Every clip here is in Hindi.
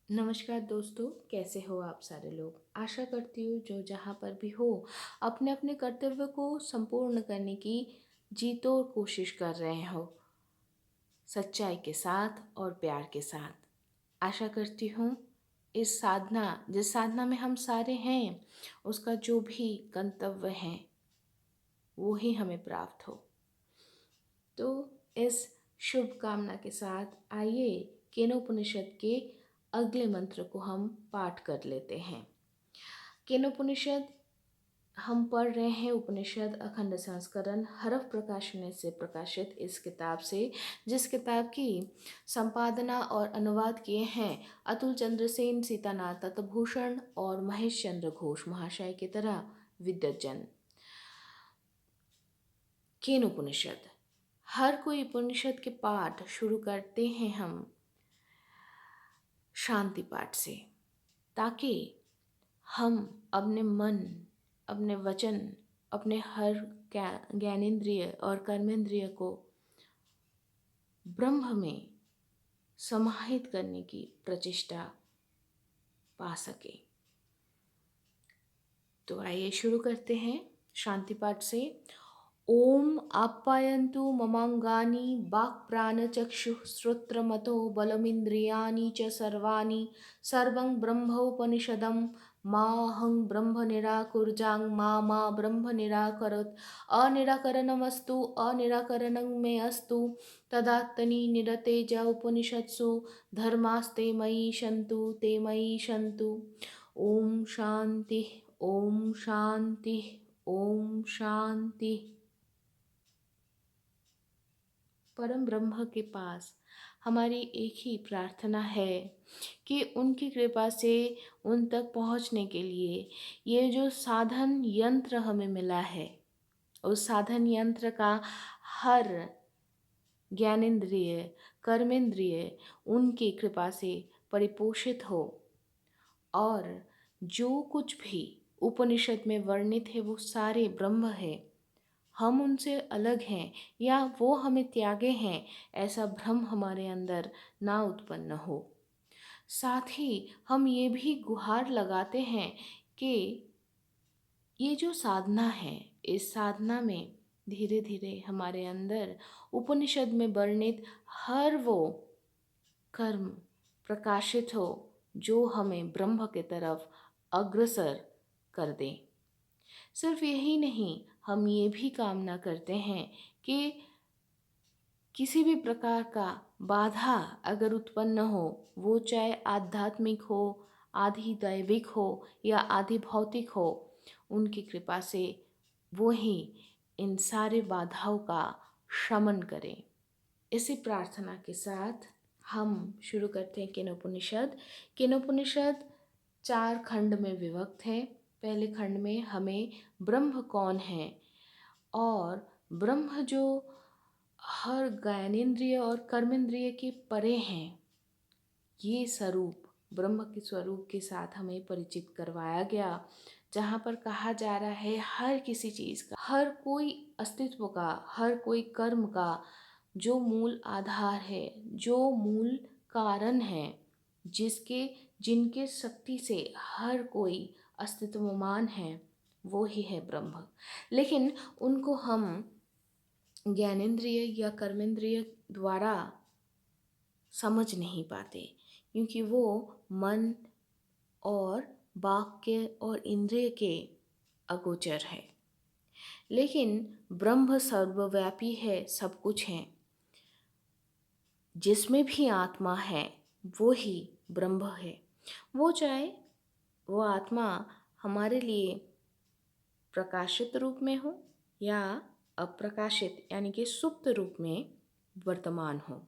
नमस्कार दोस्तों, कैसे हो आप सारे लोग। आशा करती हूँ जो जहाँ पर भी हो अपने अपने कर्तव्य को संपूर्ण करने की जी तोड़ कोशिश कर रहे हो, सच्चाई के साथ और प्यार के साथ। आशा करती हूँ जिस साधना में हम सारे हैं, उसका जो भी गंतव्य है वो ही हमें प्राप्त हो। तो इस शुभ कामना के साथ आइए केनोपनिषद के अगले मंत्र को हम पाठ कर लेते हैं। केनोपनिषद हम पढ़ रहे हैं उपनिषद अखंड संस्करण हरफ प्रकाशन से प्रकाशित इस किताब से, जिस किताब की संपादना और अनुवाद किए हैं अतुल चंद्र सेन, सीतानाथ तत्भूषण और महेश चंद्र घोष महाशय की तरह विद्वज्जन। केनोपनिषद। हर कोई उपनिषद के पाठ शुरू करते हैं हम शांति पाठ से, ताकि हम अपने मन, अपने वचन, अपने हर ज्ञानेंद्रिय और कर्मेंद्रिय को ब्रह्म में समाहित करने की प्रचेष्टा पा सके। तो आइए शुरू करते हैं शांति पाठ से। ओम आप्यायन्तु ममांगानि वाक्प्राणचक्षुः श्रोत्रमतो बलमिन्द्रियाणि च सर्वाणि सर्वं ब्रह्मोपनिषदं माहं ब्रह्म निराकुर्जां मा ब्रह्म निराकरोत्। अनिराकरणमस्तु अनिराकरणं मे अस्तु तदात्तनि निरतेज उपनिषत्सु धर्मास्ते मयि सन्तु ते मयि सन्तु। ओम शांति, ओम शांति, ओम शांति। परम ब्रह्म के पास हमारी एक ही प्रार्थना है कि उनकी कृपा से उन तक पहुंचने के लिए ये जो साधन यंत्र हमें मिला है, उस साधन यंत्र का हर ज्ञानेंद्रिय, कर्मेंद्रिय उनकी कृपा से परिपोषित हो, और जो कुछ भी उपनिषद में वर्णित है वो सारे ब्रह्म है। हम उनसे अलग हैं या वो हमें त्यागे हैं, ऐसा भ्रम हमारे अंदर ना उत्पन्न हो। साथ ही हम ये भी गुहार लगाते हैं कि ये जो साधना है, इस साधना में धीरे धीरे हमारे अंदर उपनिषद में वर्णित हर वो कर्म प्रकाशित हो जो हमें ब्रह्म के तरफ अग्रसर कर दे। सिर्फ यही नहीं, हम ये भी कामना करते हैं कि किसी भी प्रकार का बाधा अगर उत्पन्न हो, वो चाहे आध्यात्मिक हो, आधि दैविक हो या आधि भौतिक हो, उनकी कृपा से वो ही इन सारे बाधाओं का शमन करें। इसी प्रार्थना के साथ हम शुरू करते हैं केनोपनिषद। केनोपनिषद 4 खंड में विभक्त है। पहले खंड में हमें ब्रह्म कौन है और ब्रह्म जो हर ज्ञानेंद्रिय और कर्मेंद्रिय के परे हैं, ये स्वरूप ब्रह्म के स्वरूप के साथ हमें परिचित करवाया गया, जहाँ पर कहा जा रहा है हर किसी चीज़ का, हर कोई अस्तित्व का, हर कोई कर्म का जो मूल आधार है, जो मूल कारण है, जिनके शक्ति से हर कोई अस्तित्वमान है, वो ही है ब्रह्म। लेकिन उनको हम ज्ञानेंद्रिय या कर्मेंद्रिय द्वारा समझ नहीं पाते, क्योंकि वो मन और वाक्य और इंद्रिय के अगोचर है। लेकिन ब्रह्म सर्वव्यापी है, सब कुछ है। जिसमें भी आत्मा है वो ही ब्रह्म है। वो चाहे वो आत्मा हमारे लिए प्रकाशित रूप में हो या अप्रकाशित यानी कि सुप्त रूप में वर्तमान हो।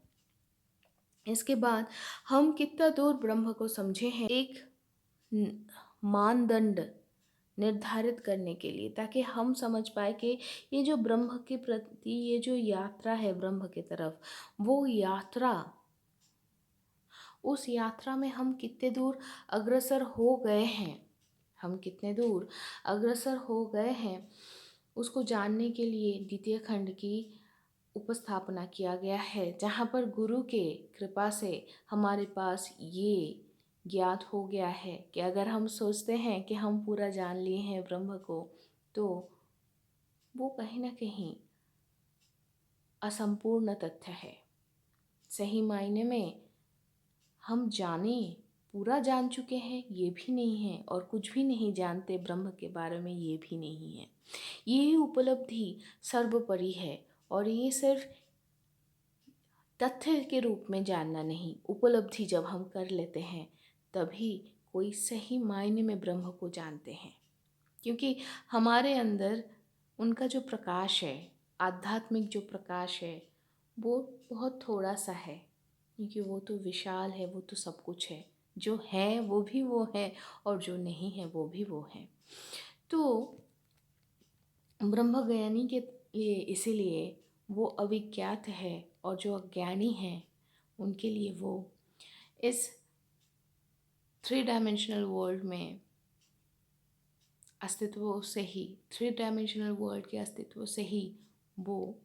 इसके बाद हम कितना दूर ब्रह्म को समझे हैं, एक मानदंड निर्धारित करने के लिए, ताकि हम समझ पाए कि ये जो ब्रह्म के प्रति ये जो यात्रा है ब्रह्म की तरफ, वो यात्रा, उस यात्रा में हम कितने दूर अग्रसर हो गए हैं, हम कितने दूर अग्रसर हो गए हैं, उसको जानने के लिए द्वितीय खंड की उपस्थापना किया गया है, जहाँ पर गुरु के कृपा से हमारे पास ये ज्ञात हो गया है कि अगर हम सोचते हैं कि हम पूरा जान लिए हैं ब्रह्म को, तो वो कहीं ना कहीं असंपूर्ण तथ्य है। सही मायने में हम पूरा जान चुके हैं ये भी नहीं है, और कुछ भी नहीं जानते ब्रह्म के बारे में ये भी नहीं है। ये उपलब्धि सर्वोपरि है, और ये सिर्फ तथ्य के रूप में जानना नहीं, उपलब्धि जब हम कर लेते हैं तभी कोई सही मायने में ब्रह्म को जानते हैं। क्योंकि हमारे अंदर उनका जो प्रकाश है, आध्यात्मिक जो प्रकाश है, वो बहुत थोड़ा सा है। क्योंकि वो तो विशाल है, वो तो सब कुछ है। जो है वो भी वो है, और जो नहीं है वो भी वो है। तो ब्रह्मज्ञानी के लिए इसीलिए वो अविज्ञात है, और जो अज्ञानी हैं उनके लिए वो इस 3 डायमेंशनल वर्ल्ड में अस्तित्व से ही, 3 डायमेंशनल वर्ल्ड के अस्तित्व से ही वो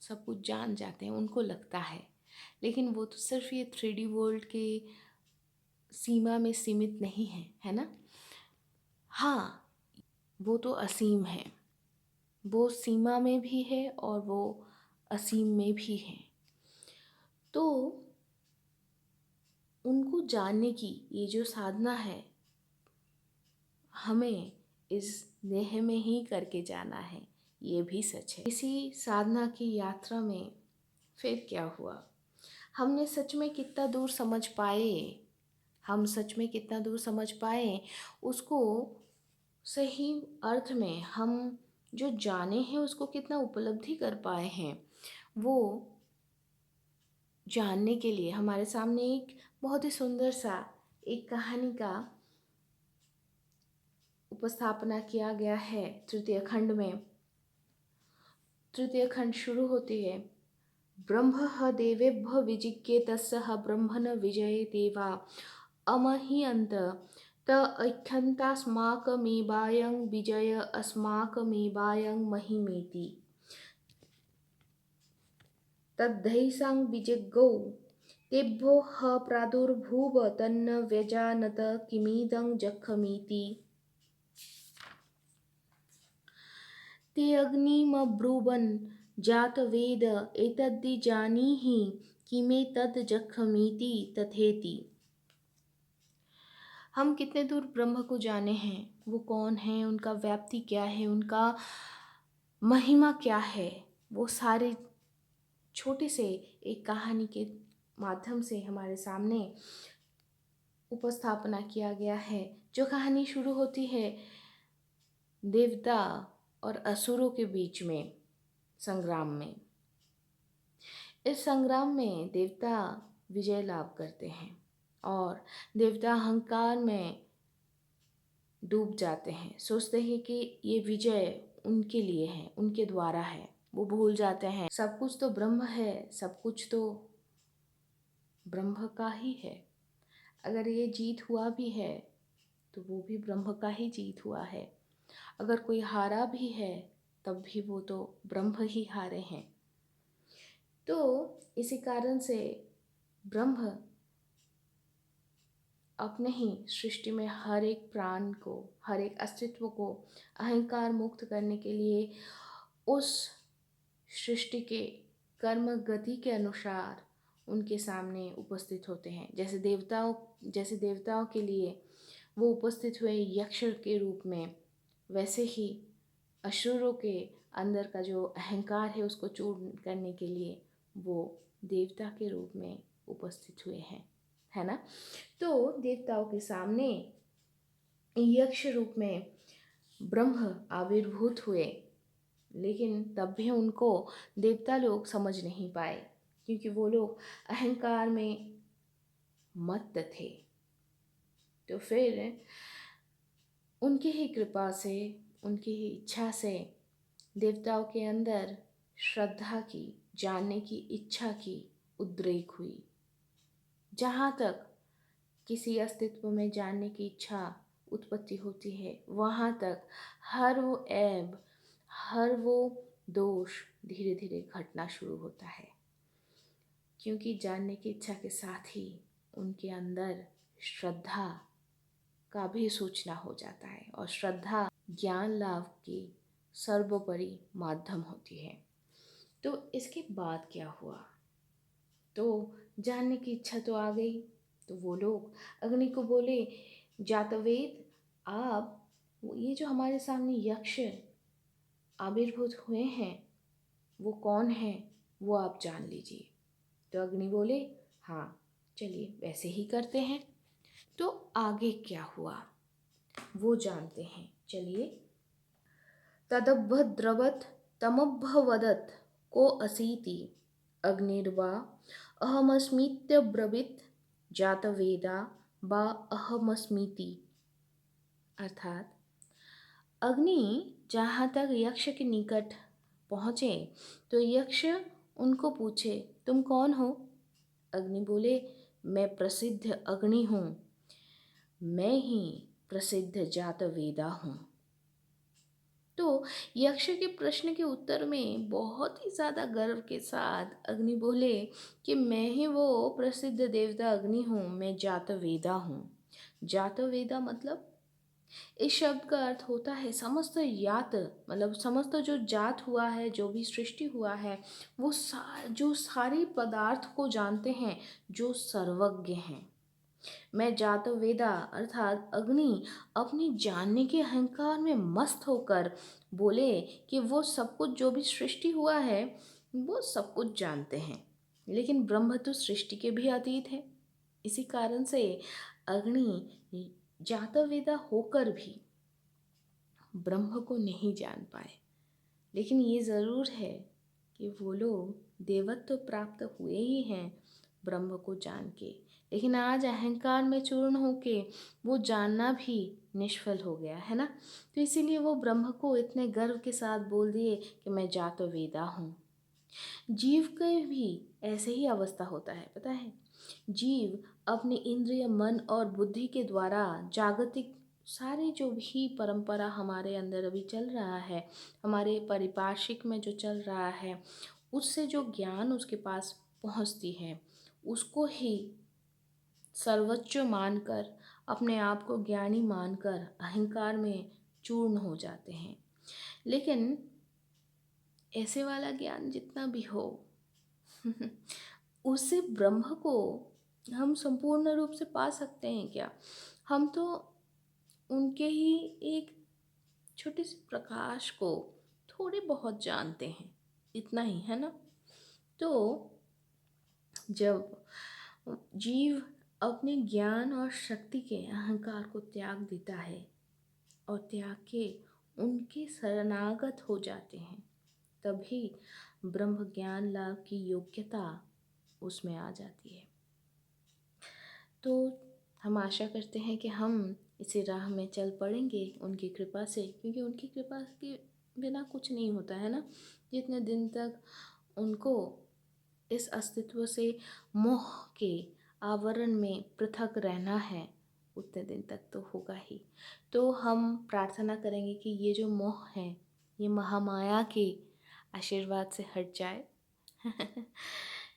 सब कुछ जान जाते हैं, उनको लगता है। लेकिन वो तो सिर्फ ये 3D वर्ल्ड के सीमा में सीमित नहीं है, है ना। हाँ, वो तो असीम है, वो सीमा में भी है और वो असीम में भी है। तो उनको जानने की ये जो साधना है, हमें इस देह में ही करके जाना है, ये भी सच है। इसी साधना की यात्रा में फिर क्या हुआ, हमने सच में कितना दूर समझ पाए, हम सच में कितना दूर समझ पाए उसको, सही अर्थ में हम जो जाने हैं उसको कितना उपलब्धि कर पाए हैं, वो जानने के लिए हमारे सामने एक बहुत ही सुंदर सा एक कहानी का उपस्थापना किया गया है तृतीय खंड में। तृतीय खंड शुरू होती है, ब्रह्म देवेभ्य विजिज्ञेतस्सः ब्रह्मण विजये देवा अमह्यन्त त ऐक्यन्तास्माकमेवायं विजय अस्माकमेवायं महिमेति तद्धैषां विजिज्ञौ तेभ्यो ह प्रादुर्भूव तन्न व्यजानत किमिदं जखमीति ते अग्निमब्रुवन् जातवेद एतद्धि जानीहि किमेतद् जखमीति तथेति। हम कितने दूर ब्रह्म को जाने हैं, वो कौन है, उनका व्याप्ति क्या है, उनका महिमा क्या है, वो सारे छोटे से एक कहानी के माध्यम से हमारे सामने उपस्थापना किया गया है। जो कहानी शुरू होती है देवता और असुरों के बीच में संग्राम में। इस संग्राम में देवता विजय लाभ करते हैं और देवता अहंकार में डूब जाते हैं, सोचते हैं कि ये विजय उनके लिए है, उनके द्वारा है। वो भूल जाते हैं सब कुछ तो ब्रह्म है, सब कुछ तो ब्रह्म का ही है। अगर ये जीत हुआ भी है तो वो भी ब्रह्म का ही जीत हुआ है। अगर कोई हारा भी है तब भी वो तो ब्रह्म ही हारे हैं। तो इसी कारण से ब्रह्म अपने ही सृष्टि में हर एक प्राण को, हर एक अस्तित्व को अहंकार मुक्त करने के लिए उस सृष्टि के कर्म गति के अनुसार उनके सामने उपस्थित होते हैं। जैसे देवताओं के लिए वो उपस्थित हुए यक्ष के रूप में, वैसे ही असुरों के अंदर का जो अहंकार है उसको चूर्ण करने के लिए वो देवता के रूप में उपस्थित हुए हैं, है ना। तो देवताओं के सामने यक्ष रूप में ब्रह्म आविर्भूत हुए, लेकिन तब भी उनको देवता लोग समझ नहीं पाए, क्योंकि वो लोग अहंकार में मत्त थे। तो फिर उनकी ही कृपा से, उनकी ही इच्छा से देवताओं के अंदर श्रद्धा की, जानने की इच्छा की उद्रेक हुई। जहाँ तक किसी अस्तित्व में जानने की इच्छा उत्पत्ति होती है, वहाँ तक हर वो ऐब, हर वो दोष धीरे धीरे घटना शुरू होता है। क्योंकि जानने की इच्छा के साथ ही उनके अंदर श्रद्धा का भी सूचना हो जाता है और श्रद्धा ज्ञान लाभ की सर्वोपरि माध्यम होती है। तो इसके बाद क्या हुआ? तो जानने की इच्छा तो आ गई। तो वो लोग अग्नि को बोले, जातवेद, आप ये जो हमारे सामने यक्ष आविर्भूत हुए हैं वो कौन है, वो आप जान लीजिए। तो अग्नि बोले, हाँ चलिए वैसे ही करते हैं। तो आगे क्या हुआ वो जानते हैं, चलिए। तदभद्रवत् तमभ्यवदत् को असीति अग्निर्वा अहमस्मीत्यब्रवीत् जातवेदा वा अहमस्मीति। अर्थात अग्नि जहाँ तक यक्ष के निकट पहुँचे तो यक्ष उनको पूछे, तुम कौन हो? अग्नि बोले, मैं प्रसिद्ध अग्नि हूँ, मैं ही प्रसिद्ध जातवेदा हूँ। तो यक्ष के प्रश्न के उत्तर में बहुत ही ज़्यादा गर्व के साथ अग्नि बोले कि मैं ही वो प्रसिद्ध देवता अग्नि हूँ, मैं जातवेदा हूँ। जातवेदा मतलब इस शब्द का अर्थ होता है समस्त यात, मतलब समस्त जो जात हुआ है, जो भी सृष्टि हुआ है, वो जो सारे पदार्थ को जानते हैं, जो सर्वज्ञ हैं। मैं जातवेदा अर्थात अग्नि अपनी जानने के अहंकार में मस्त होकर बोले कि वो सब कुछ जो भी सृष्टि हुआ है वो सब कुछ जानते हैं, लेकिन ब्रह्म तो सृष्टि के भी अतीत है। इसी कारण से अग्नि जातवेदा होकर भी ब्रह्म को नहीं जान पाए। लेकिन ये ज़रूर है कि वो लोग देवत्व तो प्राप्त हुए ही हैं ब्रह्म को जान के, लेकिन आज अहंकार में चूर्ण होके वो जानना भी निष्फल हो गया है ना। तो इसीलिए वो ब्रह्म को इतने गर्व के साथ बोल दिए कि मैं जातो वेदा हूँ। जीव के भी ऐसे ही अवस्था होता है, पता है। जीव अपने इंद्रिय, मन और बुद्धि के द्वारा जागतिक सारे जो भी परंपरा हमारे अंदर अभी चल रहा है, हमारे पारिपार्श्विक में जो चल रहा है, उससे जो ज्ञान उसके पास पहुंचती है उसको ही सर्वोच्च मानकर, अपने आप को ज्ञानी मानकर अहंकार में चूर्ण हो जाते हैं। लेकिन ऐसे वाला ज्ञान जितना भी हो उससे ब्रह्म को हम संपूर्ण रूप से पा सकते हैं क्या? हम तो उनके ही एक छोटे से प्रकाश को थोड़े बहुत जानते हैं, इतना ही है ना। तो जब जीव अपने ज्ञान और शक्ति के अहंकार को त्याग देता है और त्याग के उनके शरणागत हो जाते हैं, तभी ब्रह्म ज्ञान लाभ की योग्यता उसमें आ जाती है। तो हम आशा करते हैं कि हम इसी राह में चल पड़ेंगे उनकी कृपा से, क्योंकि उनकी कृपा के बिना कुछ नहीं होता है ना। जितने दिन तक उनको इस अस्तित्व से मोह के आवरण में पृथक रहना है उतने दिन तक तो होगा ही। तो हम प्रार्थना करेंगे कि ये जो मोह है ये महामाया के आशीर्वाद से हट जाए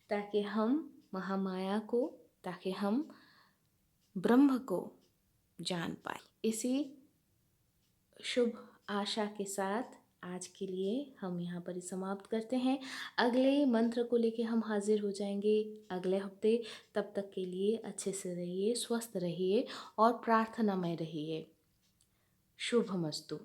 ताकि हम महामाया को, ताकि हम ब्रह्म को जान पाए। इसी शुभ आशा के साथ आज के लिए हम यहाँ पर ही समाप्त करते हैं। अगले मंत्र को लेके हम हाजिर हो जाएंगे अगले हफ्ते। तब तक के लिए अच्छे से रहिए, स्वस्थ रहिए और प्रार्थनामय रहिए। शुभमस्तु।